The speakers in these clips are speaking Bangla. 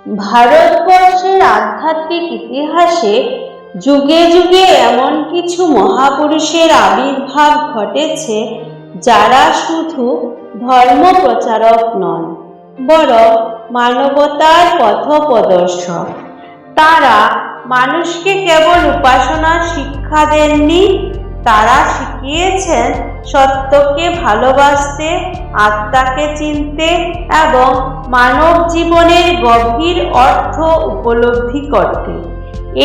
ভারতবর্ষের আধ্যাত্মিক ইতিহাসে যুগে যুগে এমন কিছু মহাপুরুষের আবির্ভাব ঘটেছে যারা শুধু ধর্ম প্রচারক নন, বরং মানবতার পথপ্রদর্শক। তারা মানুষকে কেবল উপাসনার শিক্ষা দেননি, তারা শিখিয়েছেন সত্যকে ভালোবাসতে, আত্মাকে চিনতে এবং মানব জীবনের গভীর অর্থ উপলব্ধি করতে।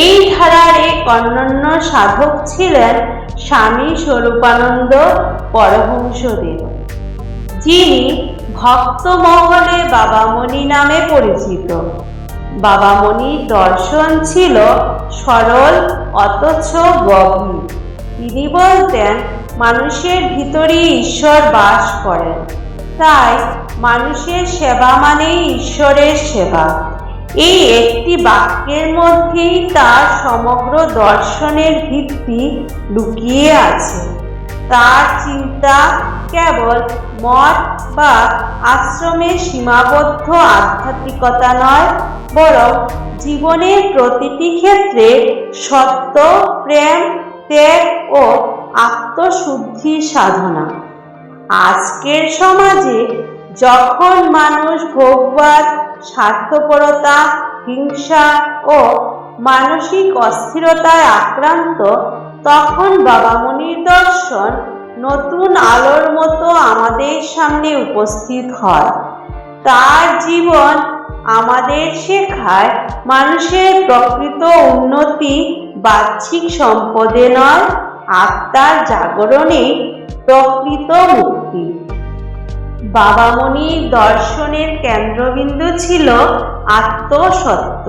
এই ধারার এক অনন্য সাধক ছিলেন স্বামী স্বরূপানন্দ পরমহংসদেব, যিনি ভক্তমহলে বাবামণি নামে পরিচিত। বাবামণির দর্শন ছিল সরল অথচ গভীর। তিনি বলতেন, মানুষের ভিতরেই ঈশ্বর বাস করেন, তাই মানুষের সেবা মানেই ঈশ্বরের সেবা। এই একটি বাক্যের মধ্যেই তার সমগ্র দর্শনের ভিত্তি লুকিয়ে আছে। তার চিন্তা কেবল মঠ বা আশ্রমে সীমাবদ্ধ আধ্যাত্মিকতা নয়, বরং জীবনের প্রতিটি ক্ষেত্রে সত্য, প্রেম, ত্যাগ ও আত্মশুদ্ধির সাধনা। আজকের সমাজে যখন মানুষ ভোগবাদ, স্বার্থপরতা, হিংসা ও মানসিক অস্থিরতায় আক্রান্ত, তখন বাবামণির দর্শন নতুন আলোর মতো আমাদের সামনে উপস্থিত হয়। তার জীবন আমাদের শেখায়, মানুষের প্রকৃত উন্নতি বাহ্যিক সম্পদে নয়, আত্মার জাগরণেই প্রকৃত মুক্তি। বাবামণির দর্শনের কেন্দ্রবিন্দু ছিল আত্মসত্য।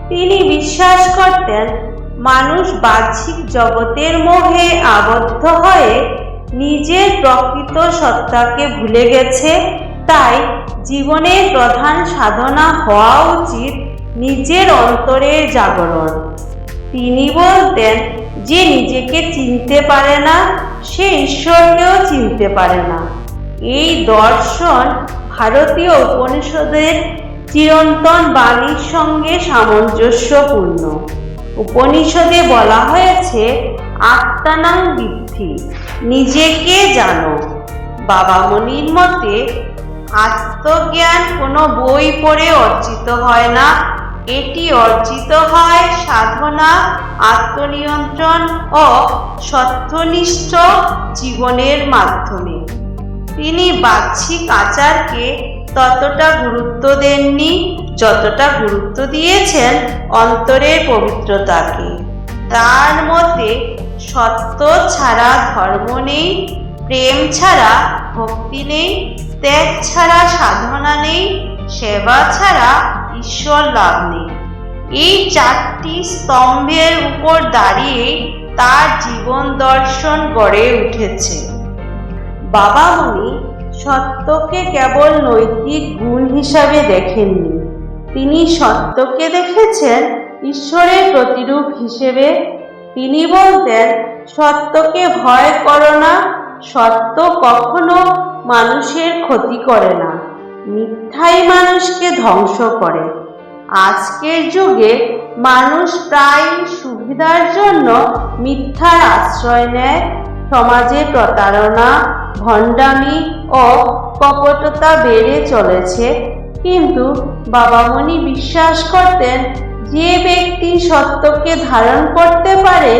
তিনি বিশ্বাস করতেন, মানুষ বাহ্যিক জগতের মোহে আবদ্ধ হয়ে নিজের প্রকৃত সত্তাকে ভুলে গেছে। তাই জীবনের প্রধান সাধনা হওয়া উচিত নিজের অন্তরের জাগরণ। তিনি বলতেন, যে নিজেকে চিনতে পারে না, সে ঈশ্বরকেও চিনতে পারে না। এই দর্শন ভারতীয় উপনিষদের চিরন্তন বাণীর সঙ্গে সামঞ্জস্যপূর্ণ। উপনিষদে বলা হয়েছে, আত্মানাং বিদ্ধি, নিজেকে জানো। বাবামণির মতে আত্মজ্ঞান কোনো বই পড়ে অর্জিত হয় না, এটি অর্জিত হয় সাধনা, আত্মনিয়ন্ত্রণ ও সত্যনিষ্ঠ জীবনের মাধ্যমে। তিনি বাহ্যিক আচারকে ততটা গুরুত্ব দেননি যতটা গুরুত্ব দিয়েছেন অন্তরের পবিত্রতাকে। তার মতে সত্য ছাড়া ধর্ম নেই, প্রেম ছাড়া ভক্তি নেই, ত্যাগ ছাড়া সাধনা নেই, সেবা ছাড়া ঈশ্বর লাভ নেই। এই চারটি স্তম্ভের উপর দাঁড়িয়ে তার জীবন দর্শন গড়ে উঠেছে। বাবামণি সত্যকে কেবল নৈতিক গুণ হিসাবে দেখেননি, তিনি সত্যকে দেখেছেন ঈশ্বরের প্রতিরূপ হিসেবে। তিনি বলতেন, সত্যকে ভয় করো না, সত্য কখনো মানুষের ক্ষতি করে না, মিথ্যাই মানুষকে ধ্বংস করে। আজকের যুগে মানুষ প্রায় সুবিধার জন্য মিথ্যার আশ্রয় নেয়। সমাজে প্রতারণা, ভণ্ডামি ও কপটতা বেড়ে চলেছে। কিন্তু বাবামণি বিশ্বাস করতেন, যে ব্যক্তি সত্যকে ধারণ করতে পারে,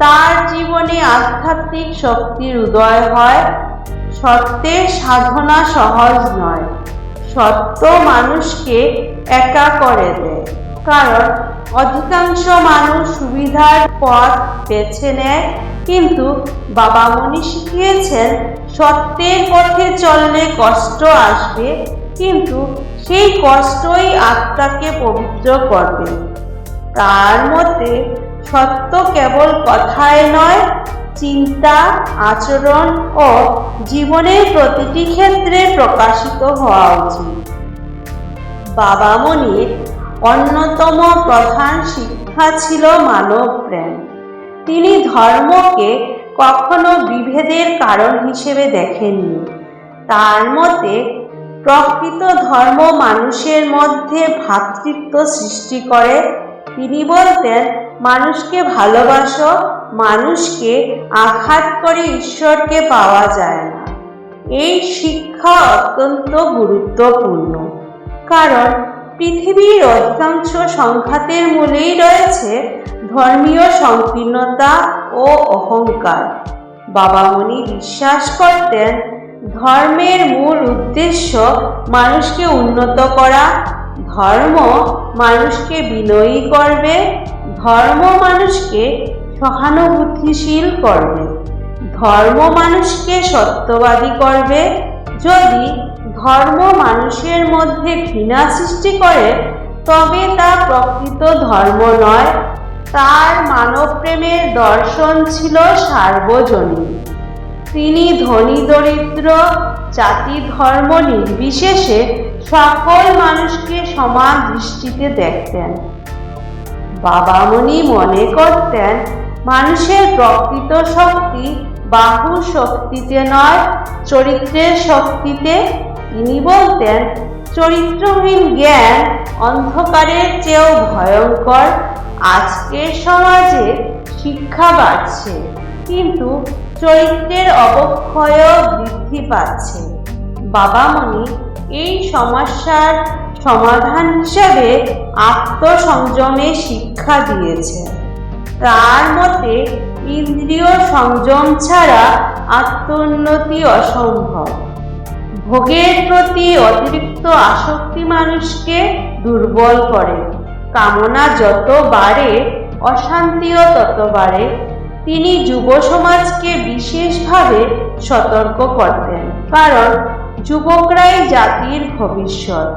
তার জীবনে আধ্যাত্মিক শক্তির উদয় হয়। সত্যের সাধনা সহজ নয়, সত্য মানুষকে একা করে দেয়, কারণ অধিকাংশ মানুষ সুবিধার পথ বেছে নেয়। কিন্তু বাবামণি শিখিয়েছেন, সত্যের পথে চললে কষ্ট আসবে, কিন্তু সেই কষ্টই আত্মাকে পবিত্র করবে। তার মতে সত্য কেবল কথায় নয়, চিন্তা, আচরণ ও জীবনের প্রতিটি ক্ষেত্রে প্রকাশিত হওয়া উচিত। বাবামণির অন্যতম প্রধান শিক্ষা ছিল মানব প্রেম। তিনি ধর্মকে কখনো বিভেদের কারণ হিসেবে দেখেননি। তার মতে প্রকৃত ধর্ম মানুষের মধ্যে ভ্রাতৃত্ব সৃষ্টি করে। তিনি বলতেন, মানুষকে ভালোবাসো, মানুষকে আঘাত করে ঈশ্বরকে পাওয়া যায় না। এই শিক্ষা অত্যন্ত গুরুত্বপূর্ণ, কারণ পৃথিবীর অধিকাংশ সংঘাতের মূলেই রয়েছে ধর্মীয় সংকীর্ণতা ও অহংকার। বাবামণি বিশ্বাস করতেন, ধর্মের মূল উদ্দেশ্য মানুষকে উন্নত করা, ধর্ম মানুষকে বিনয়ী করবে, ধর্ম মানুষকে সহানুভূতিশীল করবে, ধর্ম মানুষকে সত্যবাদী করবে। যদি ধর্ম মানুষের মধ্যে ঘৃণা সৃষ্টি করে, তবে তা প্রকৃত ধর্ম নয়। তার মানবপ্রেমের দর্শন ছিল সার্বজনীন। তিনি ধনী দরিদ্র, জাতি ধর্ম নির্বিশেষে সকল মানুষকে সমান দৃষ্টিতে দেখতেন। বাবামণি মনে করতেন, মানুষের প্রকৃত শক্তি বাহু শক্তিতে নয়, চরিত্রের শক্তিতে। তিনি বলতেন, চরিত্রহীন জ্ঞান অন্ধকারের চেয়েও ভয়ঙ্কর। আজকের সমাজে শিক্ষা বাড়ছে, কিন্তু চরিত্রের অবক্ষয়ও বৃদ্ধি পাচ্ছে। বাবামণি এই সমস্যার সমাধান হিসাবে আত্মসংযমের শিক্ষা দিয়েছেন। তার মতে, ইন্দ্রিয় সংযম ছাড়া আত্মোন্নতি অসম্ভব। ভোগের প্রতি অতিরিক্ত আসক্তি মানুষকে দুর্বল করে। কামনা যত বাড়ে, অশান্তিও তত বাড়ে। তিনি যুব সমাজকে বিশেষভাবে সতর্ক করতেন, কারণ যুবকরাই জাতির ভবিষ্যৎ।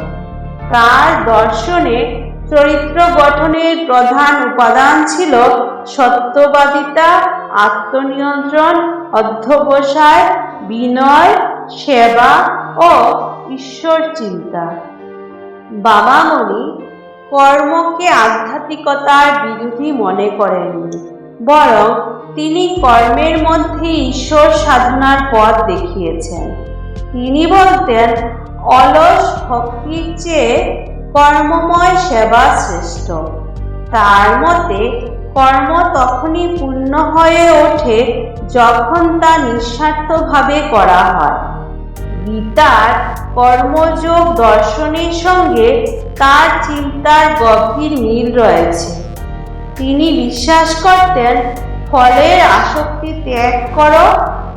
তার দর্শনে চরিত্র গঠনের প্রধান উপাদান ছিল সত্যবাদিতা, আত্মনিয়ন্ত্রণ, অধ্যবসায়, বিনয়, সেবা ও ঈশ্বর চিন্তা। বাবামণি কর্মকে আধ্যাত্মিকতার বিরোধী মনে করেননি, বরং তিনি কর্মের মধ্যে ঈশ্বর সাধনার পথ দেখিয়েছেন। তিনি বলতেন, অলস ভক্তির চেয়ে কর্মময় সেবা শ্রেষ্ঠ। তার মতে, কর্ম তখনই পূর্ণ হয়ে ওঠে যখন তা নিঃস্বার্থভাবে করা হয়। গীতার কর্মযোগ দর্শনের সঙ্গে তার চিন্তার গভীর মিল রয়েছে। তিনি বিশ্বাস করতেন, ফলের আসক্তি ত্যাগ করো,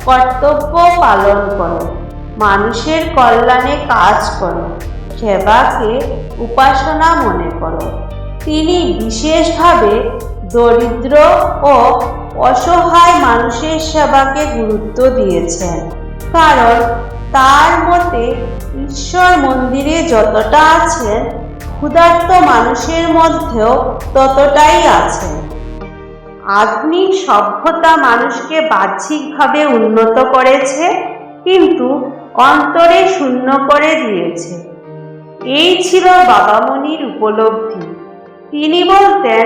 কর্তব্য পালন করো, মানুষের কল্যাণে কাজ করো, সেবাকে উপাসনা মনে করো। তিনি বিশেষভাবে দরিদ্র ও অসহায় মানুষের সেবাকে গুরুত্ব দিয়েছেন, কারণ তার মতে ঈশ্বর মন্দিরে যতটা আছেন, ক্ষুধার্ত মানুষের মধ্যেও ততটাই আছেন। আধুনিক সভ্যতা মানুষকে বাহ্যিকভাবে উন্নত করেছে, কিন্তু অন্তরে শূন্য করে দিয়েছে। এই ছিল বাবামণির উপলব্ধি। তিনি বলতেন,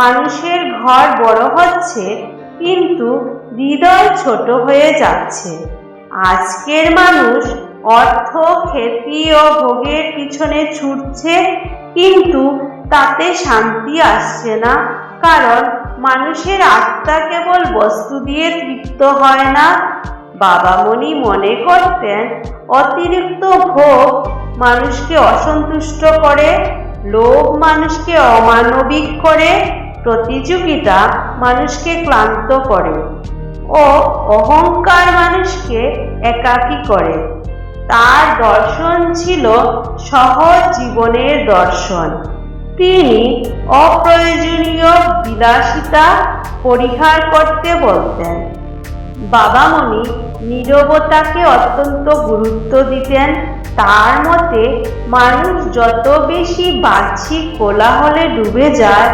মানুষের ঘর বড় হচ্ছে, কিন্তু হৃদয় ছোট হয়ে যাচ্ছে। আজকের মানুষ অর্থ, খ্যাতি ও ভোগের পিছনে ছুটছে, কিন্তু তাতে শান্তি আসছে না, কারণ মানুষের আত্মা কেবল বস্তু দিয়ে তৃপ্ত হয় না। বাবামণি মনে করতেন, অতিরিক্ত ভোগ মানুষকে অসন্তুষ্ট করে, লোভ মানুষকে অমানবিক করে, প্রতিযোগিতা মানুষকে ক্লান্ত করে ও অহংকার মানুষকে একাকী করে। তার দর্শন ছিল সহজ জীবনের দর্শন। তিনি অপ্রয়োজনীয় বিলাসিতা পরিহার করতে বলতেন। বাবামণি নীরবতাকে অত্যন্ত গুরুত্ব দিতেন। তার মতে, মানুষ যত বেশি বাহ্যিক কোলাহলে ডুবে যায়,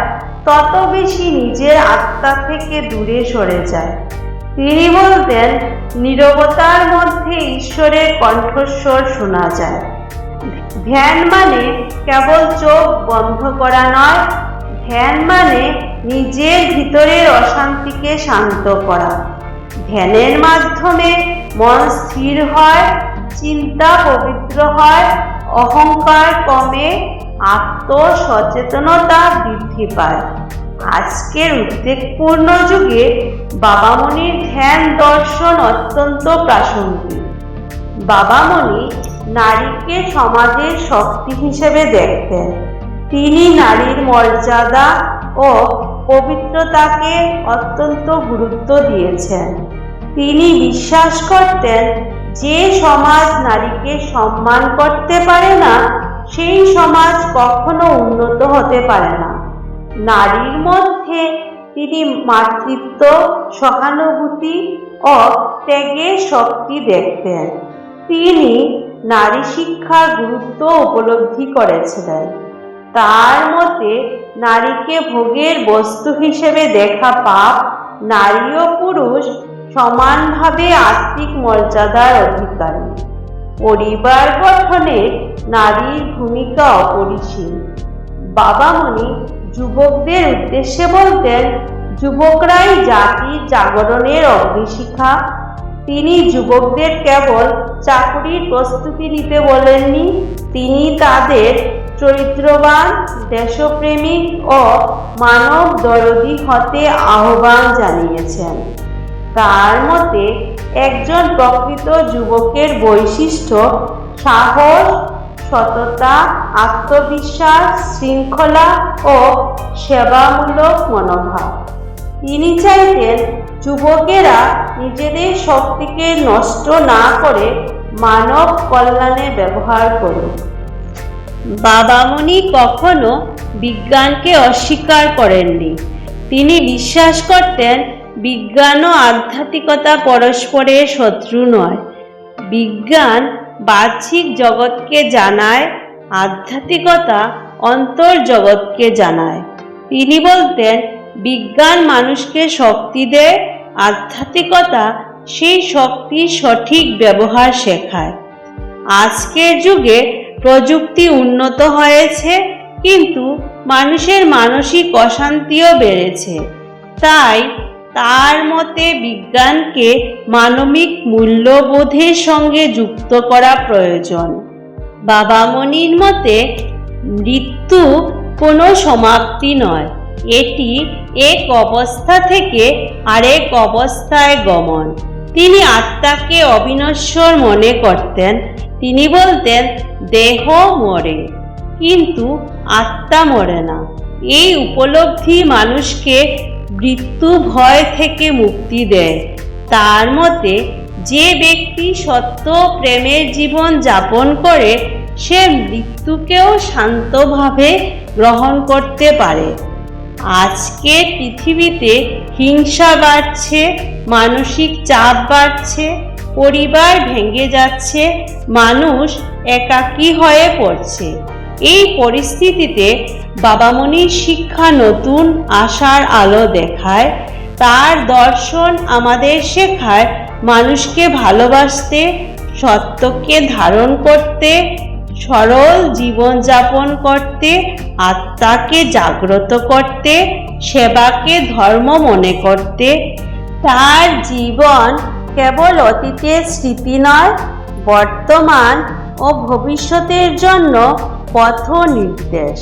তত বেশি নিজের আত্মা থেকে দূরে সরে যায়। তিনি বলতেন, নীরবতার মধ্যে ঈশ্বরের কণ্ঠস্বর শোনা যায়। ধ্যান মানে কেবল চোখ বন্ধ করা নয়, ধ্যান মানে নিজের ভিতরের অশান্তিকে শান্ত করা। ধ্যানের মাধ্যমে মন স্থির হয়, চিন্তা পবিত্র হয়, অহংকার কমে, আত্মসচেতনতা বৃদ্ধি পায়। আজকের উদ্বেগপূর্ণ যুগে বাবামণির ধ্যান দর্শন অত্যন্ত প্রাসঙ্গিক। বাবামণি নারীকে সমাজের শক্তি হিসেবে দেখতেন। তিনি নারীর মর্যাদা ও পবিত্রতাকে অত্যন্ত গুরুত্ব দিয়েছেন। তিনি বিশ্বাস করতেন যে সমাজ নারীকে সম্মান করতে পারে না, সেই সমাজ কখনো উন্নত হতে পারে না। নারীর মধ্যে তিনি মাতৃত্ব, সহানুভূতি ও ত্যাগের শক্তি দেখতেন। তিনি নারী শিক্ষার গুরুত্ব উপলব্ধি করেছিলেন। তার মতে নারীকে ভোগের বস্তু হিসেবে দেখা পাপ। নারী ও পুরুষ সমানভাবে আত্মিক মর্যাদার অধিকারী। পরিবার গঠনে নারীর ভূমিকা অপরিসীম। বাবামণি যুবকদের উদ্দেশ্যে বলতেন, যুবকরাই জাতির জাগরণের অগ্নিশিখা। তিনি যুবকদের কেবল চাকুরির প্রস্তুতি নিতে বলেননি, তিনি তাদের চরিত্রবান, দেশপ্রেমিক ও মানব দরদী হতে আহ্বান জানিয়েছেন। তার মতে একজন প্রকৃত যুবকের বৈশিষ্ট্য সাহস, সততা, আত্মবিশ্বাস, শৃঙ্খলা ও সেবামূলক মনোভাব। তিনি চাইতেন যুবকেরা নিজেদের শক্তিকে নষ্ট না করে মানব কল্যাণে ব্যবহার করুক। বাবামণি কখনো বিজ্ঞানকে অস্বীকার করেননি। তিনি বিশ্বাস করতেন বিজ্ঞান ও আধ্যাত্মিকতা পরস্পরের শত্রু নয়। বিজ্ঞান বাহ্যিক জগৎকে জানায়, আধ্যাত্মিকতা অন্তর জগৎকে জানায়। তিনি বলতেন, বিজ্ঞান মানুষকে শক্তি দেয়, আধ্যাত্মিকতা সেই শক্তির সঠিক ব্যবহার শেখায়। আজকের যুগে প্রযুক্তি উন্নত হয়েছে, কিন্তু মানুষের মানসিক অশান্তিও বেড়েছে। তাই তার মতে বিজ্ঞানকে মানবিক মূল্যবোধের সঙ্গে যুক্ত করা প্রয়োজন। বাবামণির মতে মৃত্যু কোনো সমাপ্তি নয়, এটি এক অবস্থা থেকে আরেক অবস্থায় গমন। তিনি আত্মাকে অবিনশ্বর মনে করতেন। তিনি বলতেন, দেহ মরে কিন্তু আত্মা মরে না। এই উপলব্ধি মানুষকে মৃত্যু ভয় থেকে মুক্তি দেয়। তার মতে যে ব্যক্তি সত্য প্রেমের জীবন যাপন করে, সে মৃত্যুকেও শান্তভাবে গ্রহণ করতে পারে। আজকের পৃথিবীতে হিংসা বাড়ছে, মানসিক চাপ বাড়ছে, পরিবার ভেঙে যাচ্ছে, মানুষ একাকী হয়ে পড়ছে। এই পরিস্থিতিতে বাবামণির শিক্ষা নতুন আশার আলো দেখায়। তার দর্শন আমাদের শেখায় মানুষকে ভালোবাসতে, সত্যকে ধারণ করতে, সরল জীবনযাপন করতে, আত্মাকে জাগ্রত করতে, সেবাকে ধর্ম মনে করতে। তার জীবন কেবল অতীতের স্মৃতি নয়, বর্তমান ও ভবিষ্যতের জন্য পথ নির্দেশ।